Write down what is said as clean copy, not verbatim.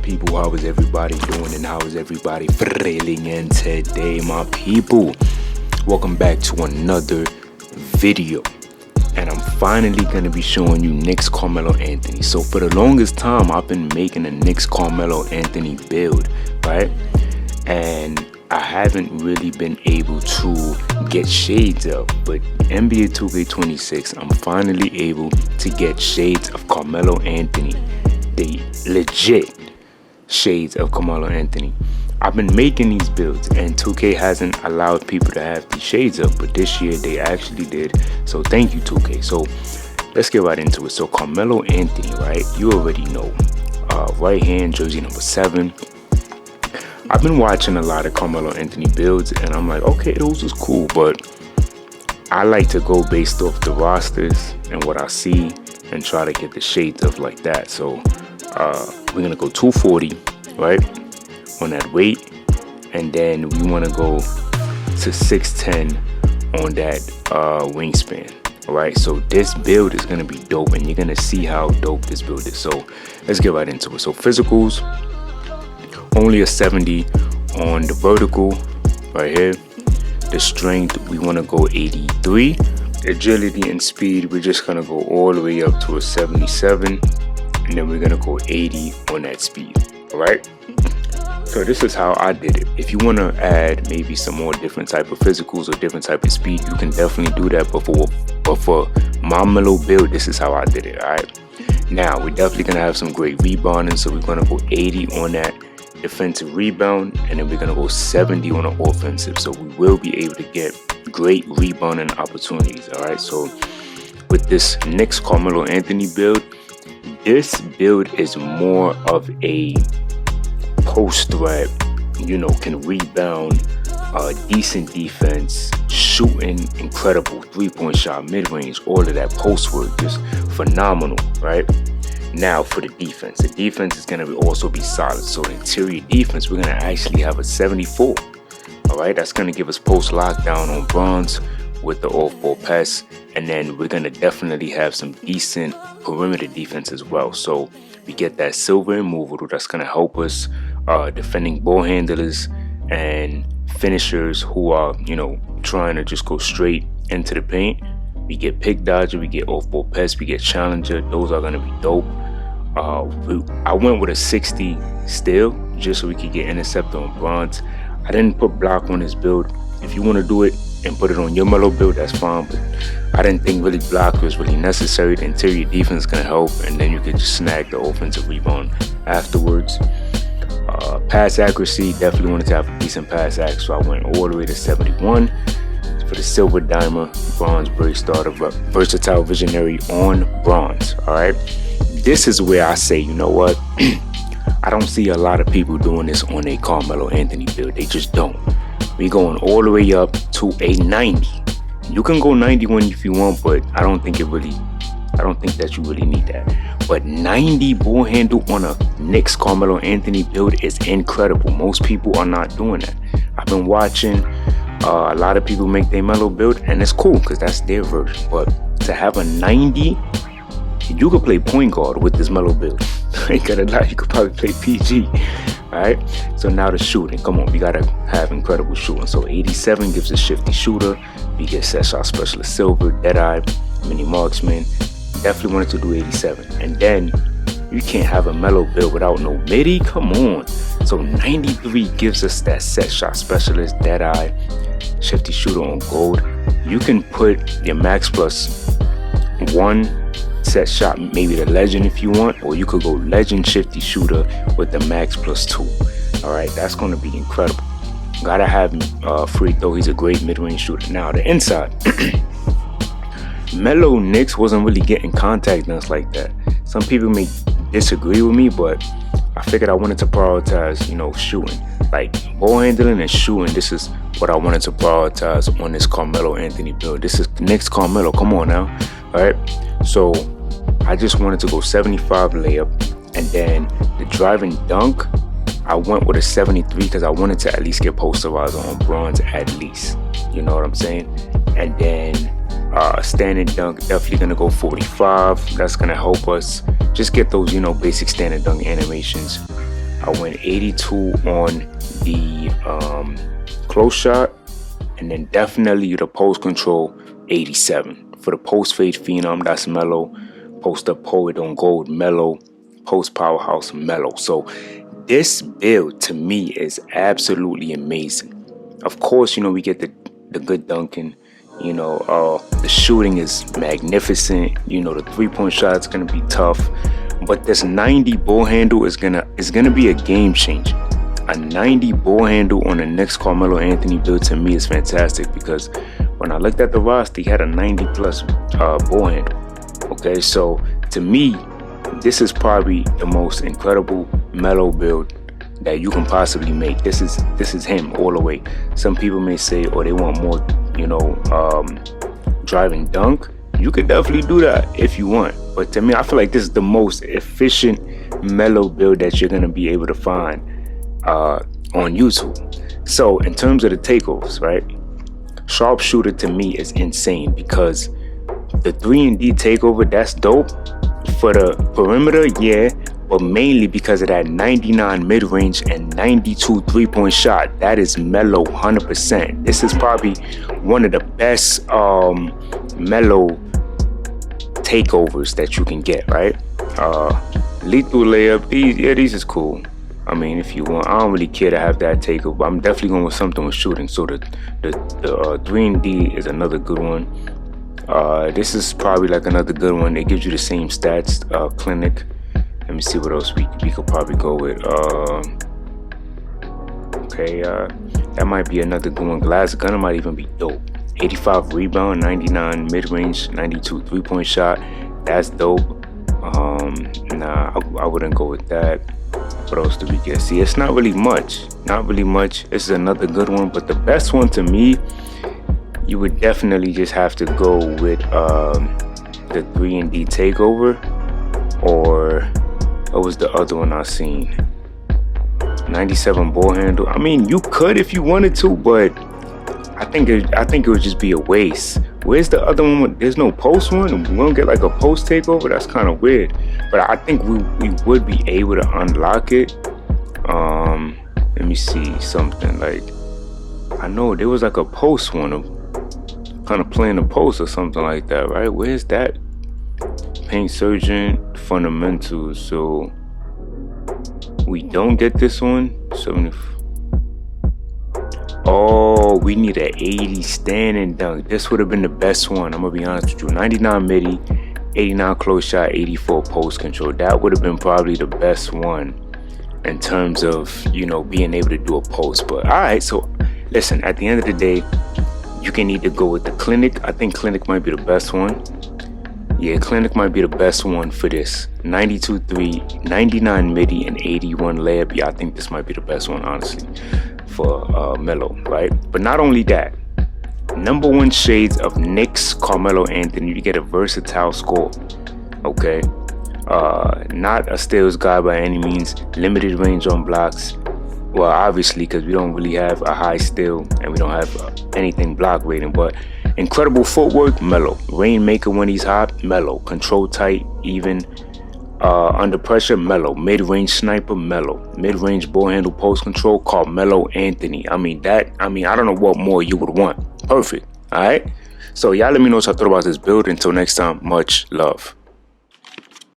people? How is everybody doing and how is everybody feeling in today, my people? Welcome back to another video, and I'm finally going to be showing you KNICKS Carmelo Anthony. So for the longest time, I've been making a KNICKS Carmelo Anthony build, right? And I haven't really been able to get shades up, but NBA 2K26, I'm finally able to get shades of Carmelo Anthony, the legit shades of Carmelo Anthony. I've been making these builds and 2K hasn't allowed people to have these shades up, but this year they actually did. So thank you, 2K. So let's get right into it. So Carmelo Anthony, right? You already know. Right hand, jersey number 7. I've been watching a lot of Carmelo Anthony builds and I'm like, okay, those is cool, but I like to go based off the rosters and what I see and try to get the shades of like that. So we're gonna go 240, right, on that weight, and then we want to go to 6'10" on that wingspan. All right, so this build is gonna be dope, and you're gonna see how dope this build is. So let's get right into it. So physicals, only a 70 on the vertical right here. The strength, we want to go 83. Agility and speed, we're just gonna go all the way up to a 77, and then we're gonna go 80 on that speed. All right, so this is how I did it. If you want to add maybe some more different type of physicals or different type of speed, you can definitely do that, but for my Melo build, this is how I did it. All right, now we're definitely gonna have some great rebounding, so we're gonna go 80 on that defensive rebound, and then we're gonna go 70 on the offensive, so we will be able to get great rebounding opportunities. All right, so with this KNICKS Carmelo Anthony build, this build is more of a post threat, you know, can rebound, decent defense, shooting incredible, 3-point shot, mid-range, all of that post work, just phenomenal, right? Now for the defense is going to also be solid. So the interior defense, we're going to actually have a 74. All right, that's going to give us post lockdown on bronze with the off-ball pass. And then we're going to definitely have some decent perimeter defense as well. So we get that silver immovable that's going to help us defending ball handlers and finishers who are, you know, trying to just go straight into the paint. We get pick dodger, we get off-ball pass, we get challenger. Those are going to be dope. I went with a 60 still just so we could get interceptor on bronze. I didn't put block on this build. If you want to do it and put it on your Melo build, that's fine, but I didn't think really block was really necessary. The interior defense is going to help, and then you could just snag the offensive rebound afterwards. Pass accuracy, definitely wanted to have a decent pass accuracy, so I went all the way to 71. For the silver diamond, bronze break starter, versatile visionary on bronze. All right, this is where I say, you know what, I don't see a lot of people doing this on a Carmelo Anthony build. They just don't. We going all the way up to a 90. You can go 91 if you want, but I don't think that you really need that. But 90 ball handle on a KNICKS Carmelo Anthony build is incredible. Most people are not doing that. I've been watching a lot of people make their Melo build, and it's cool because that's their version. But to have a 90, you could play point guard with this Melo build. I ain't gonna lie, you could probably play PG. Alright, so now the shooting. Come on, we gotta have incredible shooting. So 87 gives a shifty shooter. We get set shot specialist silver, deadeye, mini marksman. Definitely wanted to do 87. And then you can't have a Melo build without no midi. Come on. So 93 gives us that set shot specialist, deadeye, shifty shooter on gold. You can put your max plus 1 set shot, maybe the legend if you want, or you could go legend shifty shooter with the max plus 2. All right, that's going to be incredible. Gotta have free throw. He's a great mid-range shooter. Now the inside. Melo KNICKS wasn't really getting contact dunks like that. Some people may disagree with me, but I figured I wanted to prioritize, you know, shooting. Like ball handling and shooting, this is what I wanted to prioritize on this Carmelo Anthony build. This is KNICKS Carmelo, come on now. All right, so I just wanted to go 75 layup, and then the driving dunk, I went with a 73 because I wanted to at least get posterizer on bronze at least. You know what I'm saying? And then standing dunk, definitely gonna go 45. That's gonna help us just get those, you know, basic standing dunk animations. I went 82 on the close shot, and then definitely the post control 87. For the post fade phenom, that's mellow. Post up poet on gold, mellow. Post powerhouse, mellow. So this build to me is absolutely amazing. Of course, we get the good dunking. The shooting is magnificent. The 3-point shot is gonna be tough. But this 90 ball handle is gonna be a game changer. A 90 ball handle on the KNICKS Carmelo Anthony build to me is fantastic, because when I looked at the roster, he had a 90 plus ball handle. Okay, so to me, this is probably the most incredible Melo build that you can possibly make. This is him all the way. Some people may say, oh, they want more, drive and dunk. You could definitely do that if you want. But to me, I feel like this is the most efficient Melo build that you're gonna be able to find on YouTube. So in terms of the takeovers, right? Sharpshooter to me is insane, because the 3-and-D takeover, that's dope for the perimeter, yeah, but mainly because of that 99 mid-range and 92 3-point shot. That is Melo 100%. This is probably one of the best Melo takeovers that you can get, right? Lethal layup, these is cool. I mean, if you want, I don't really care to have that takeover. I'm definitely going with something with shooting. So the 3-and-D is another good one. This is probably like another good one. It gives you the same stats. Clinic. Let me see what else we could probably go with. Okay, that might be another good one. Glass Gunner might even be dope. 85 rebound, 99 mid-range, 92 3-point shot. That's dope. Nah, I wouldn't go with that. What else do we get? See, it's not really much. Not really much. This is another good one, but the best one to me, you would definitely just have to go with the 3-and-D takeover, or what was the other one I seen? 97 ball handle. I mean, you could if you wanted to, but I think it would just be a waste. Where's the other one? There's no post one. We won't get like a post takeover. That's kind of weird. But I think we would be able to unlock it. Let me see something. Like, I know there was like a post one of kind of playing a post or something like that, right? Where's that? Paint Surgeon fundamentals. So we don't get this one. 70. Oh, we need an 80 standing dunk. This would have been the best one. I'm gonna be honest with you. 99 midi, 89 close shot, 84 post control. That would have been probably the best one in terms of, being able to do a post. But all right, so listen, at the end of the day, you can either go with the Clinic. I think Clinic might be the best one. Yeah, Clinic might be the best one for this. 92 3, 99 midi, and 81 layup. Yeah, I think this might be the best one, honestly, for Melo, right? But not only that, number 1 shades of KNICKS Carmelo Anthony. You get a versatile score, okay? Not a steals guy by any means. Limited range on blocks. Well, obviously, because we don't really have a high steal and we don't have anything block rating, but incredible footwork, Melo. Rainmaker when he's hot, Melo. Control tight, even under pressure, Melo. Mid-range sniper, Melo. Mid-range ball handle post control, Carmelo Anthony. I mean, I don't know what more you would want. Perfect. All right. So y'all let me know what y'all thought about this build. Until next time, much love.